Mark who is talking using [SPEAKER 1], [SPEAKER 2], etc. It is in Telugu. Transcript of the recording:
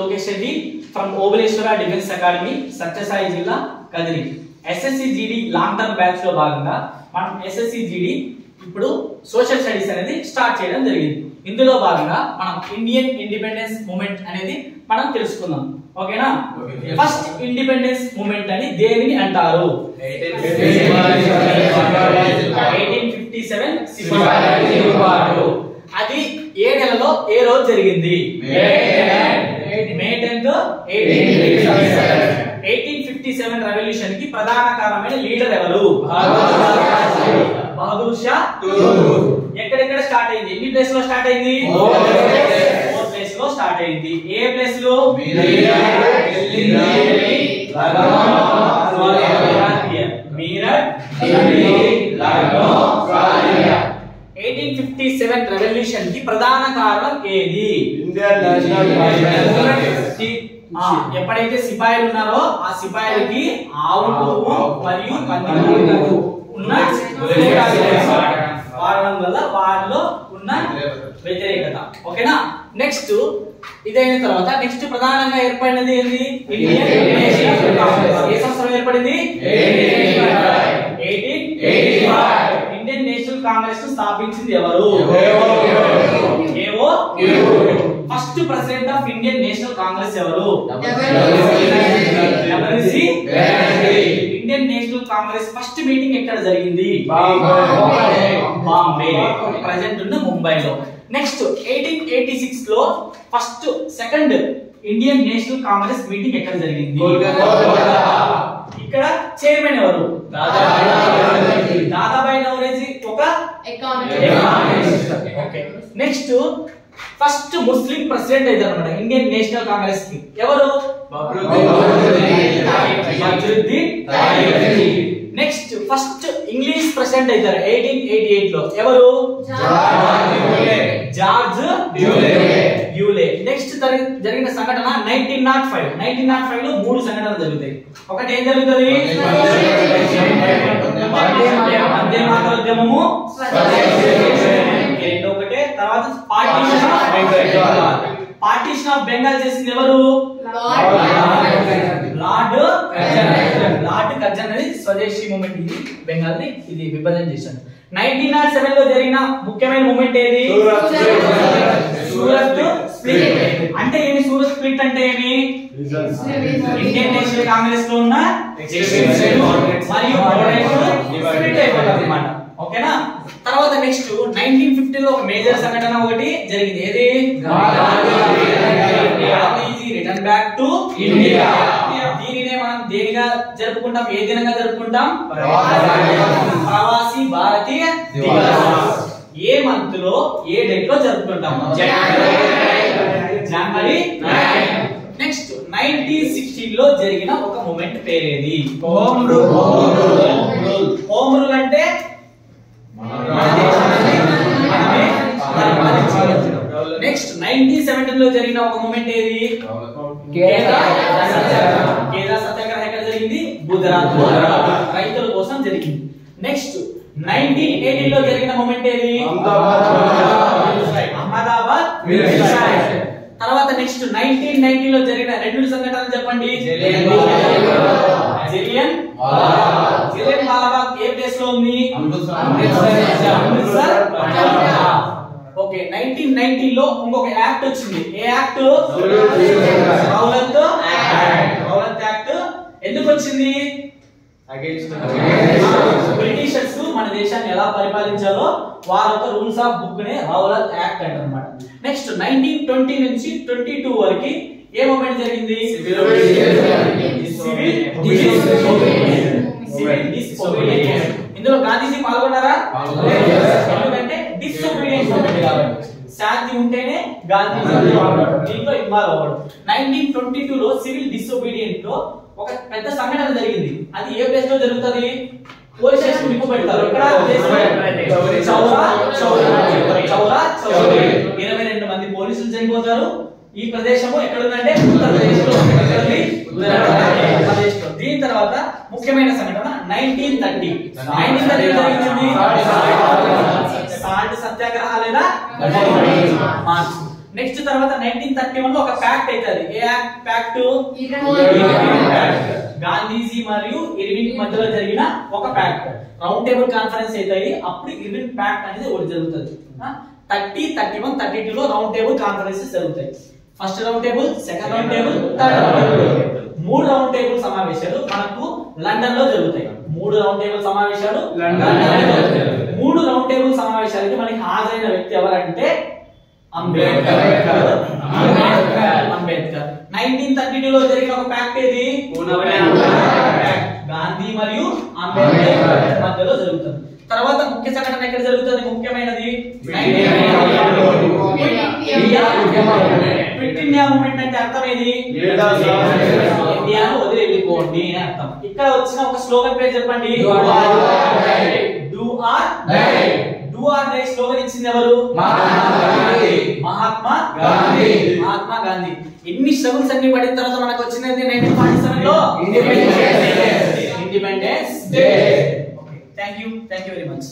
[SPEAKER 1] Lokesh Reddy from Obuleshwara defence academy, Satyasai జిల్లా, Kadiri. SSC GD long term batch లో భాగంగా మనం ఎస్ఎస్సి జీడీ ఇప్పుడు సోషల్ స్టడీస్ అనేది స్టార్ట్ చేయడం జరిగింది. ఇందులో భాగంగా మనం ఇండియన్ ఇండిపెండెన్స్ మూమెంట్ అనేది మనం తెలుసుకుందాం. ఓకేనా? ఫస్ట్ ఇండిపెండెన్స్ మూమెంట్ అని దేనిని అంటారు? 1857 సిపాయిలు. అది ఏ నెలలో ఏ రోజు జరిగింది? మే 10th 1857 రెవల్యూషన్ కి ప్రధాన కారణమైన లీడర్ ఎవరు? బహదూర్ షా. ఎక్కడెక్కడ స్టార్ట్ అయింది? ఎన్ని ప్లేస్ లో స్టార్ట్ అయింది? 4 ప్లేస్ లో స్టార్ట్ అయింది. ఏ ప్లేస్ లో? 1857 రెవల్యూషన్ కి ప్రధాన కారణం ఏది? ఎప్పుడైతే సిపాయిలు ఉన్నారో ఆ సిపాయిలకి ఆవు మరియు ఉన్న వాడడం వల్ల వారిలో ఉన్న వ్యతిరేకత. ఓకేనా? నెక్స్ట్ ఇదైన తర్వాత నెక్స్ట్ ప్రధానంగా ఏర్పడినది ఏంది? Indian National Congress. ఏ సంవత్సరం ఏర్పడింది? 1885. ఇండియన్ నేషనల్ కాంగ్రెస్ ను స్థాపించింది ఎవరు? First president of Indian National Congress ఎవరు? Indian National Congress first meeting ఎక్కడ జరిగింది? బాంబే, ప్రెజెంట్ ఉన్న ముంబైలో. నెక్స్ట్ 1886 లో first second Indian National Congress meeting ఎక్కడ జరిగింది? ఇక్కడ చైర్మన్ ఎవరు? దాదాబాయి నౌరోజీ ఒక economist. Okay. Next first Muslim president అయితే అన్నమాట ఇండియన్ నేషనల్ కాంగ్రెస్ కి ఎవరు? నెక్స్ట్ ఫస్ట్ ఇంగ్లీష్ ప్రెసిడెంట్ అవుతారు 1888 లో ఎవరు? జార్జ్ బ్యూలే. నెక్స్ట్ జరిగిన సంఘటన 1905 లో 3 సంఘటనలు జరుగుతాయి. ఒకటి ఏం జరుగుతుంది? వందే మాతరం ఉద్యమము. ఒకటే. తర్వాత పార్టీషన్ ఆఫ్ బెంగాల్ చేసింది ఎవరు? లార్డ్ కర్జన్ అనేది స్వదేశీ మూమెంట్. ఇది బెంగాల్ ని ఇది విభజన చేశాడు. 1907 లో జరిగిన ముఖ్యమైన మూమెంట్ ఏది? సూరత్ స్ప్లిట్. అంటే ఏమి సూరత్ స్ప్లిట్ అంటే ఏమి? ఇండియన్ నేషనల్ కాంగ్రెస్ లో ఉన్న మరియు స్ప్లిట్ అయిపోతారు అన్నమాట. ఓకేనా? తర్వాత నెక్స్ట్ 1950 లో ఒక మేజర్ సంఘటన ఒకటి జరిగింది. ఏది? Gandhiji return back to India. దీనినే మనం దేనిగా జరుపుకుంటాం? ఏ దినంగా జరుపుకుంటాం? ప్రవాసీ భారతీయ దివస్. ఏ మంత్ లో ఏ డేట్ లో జరుపుకుంటాం? జనవరి 9. నెక్స్ట్ 1916 లో జరిగిన ఒక మూమెంట్ పేరేది? హోమ్ రూల్ అంటే నెక్స్ట్ 1917 లో జరిగిన ఒక మూమెంట్ ఏది? కేదా సత్యాగ్రహం ఎక్కడ జరిగింది? గుజరాత్ లో రైతుల కోసం జరిగింది. నెక్స్ట్ 1918 లో జరిగిన మూమెంట్ ఏది? అహ్మదాబాద్. తర్వాత నెక్స్ట్ 1990 లో జరిగిన 2 సంఘటనలు చెప్పండి. జలియన్ వాలాబాగ్ ఏ ప్లేస్ లో ఉంది? అమృత్సర్. ఓకే. 1990 లో ఇంకొక యాక్ట్ వచ్చింది. ఏ యాక్ట్? Rowlatt act. ఎందుకు వచ్చింది? బ్రిటిషర్స్ మన దేశాన్ని ఎలా పరిపాలించాలో వారి యొక్క రూల్స్ ఆఫ్ బుక్ నే రౌలత్ యాక్ట్ అంటారన్నమాట. నెక్స్ట్ 1920 నుంచి 22 వరకు ఏ మూమెంట్ జరిగింది? Civil disobedience. ఇందులో గాంధీజీ పాల్గొన్నారా? ఎందుకంటే డిసోబీడియన్స్ మూమెంట్ కాబట్టి. శాంతి ఉంటేనే గాంధీజీ దీంట్లో ఇన్వాల్వ్ అవ్వడం. 1922 లో సివిల్ డిసోబీడియన్స్ లో ఒక పెద్ద సంఘటన జరిగింది. అది ఏ ప్లేస్ లో జరుగుతుంది? పోలీస్ స్టేషన్ నిప్పు పెడతారు. ఇక్కడ 22 మంది పోలీసులు చనిపోతారు. ఈ ప్రదేశము ఎక్కడ ఉందంటే ఉత్తరప్రదేశ్ లో. దీని తర్వాత ముఖ్యమైన సంఘటన 1930 జరిగింది సాల్ట్ సత్యాగ్రహ లేదా మార్చ్. నెక్స్ట్ తర్వాత 1931 లో ఒక ప్యాక్ట్ అవుతుంది. ఏ ప్యాక్ట్? గాంధీజీ మరియు ఇర్విన్ మధ్యలో జరిగిన ఒక ప్యాక్ట్. రౌండ్ టేబుల్ కాన్ఫరెన్స్ అవుతాయి, అప్పుడు ఇర్విన్ ప్యాక్ట్ అనేది ఒకటి జరుగుతుంది. 30, 31, 32 లో రౌండ్ టేబుల్ కాన్ఫరెన్సెస్ జరుగుతాయి. First round table, second round table, third round table. 3 round table సమావేశాలు మనకు లండన్ లో జరుగుతాయి. 3 రౌండ్ టేబుల్ సమావేశాలు లండన్ లో జరుగుతాయి. 3 రౌండ్ టేబుల్ సమావేశాలకి మనకి హాజరైన వ్యక్తి ఎవరంటే అంబేద్కర్. 1932 లో జరిగిన ఒక ప్యాక్ట్ ఏది? గాంధీ మరియు అంబేద్కర్ మధ్యలో జరుగుతుంది. తర్వాత ముఖ్య సంఘటన ఎక్కడ జరుగుతుంది? ముఖ్యమైనది క్విట్ ఇండియా మూవ్మెంట్. అంటే అర్థం ఏది? ఇండియాను వదిలి వెళ్ళిపోండి అని అర్థం. ఇక్కడ వచ్చిన ఒక స్లోగన్ పేరు చెప్పండి. డూ ఆర్ డై స్లోగన్ ఇచ్చింది ఎవరు? మహాత్మా గాంధీ. ఎన్ని స్ట్రగుల్స్ అన్ని పడిన తర్వాత మనకు వచ్చినది 1947 లో independence day. Thank you very much.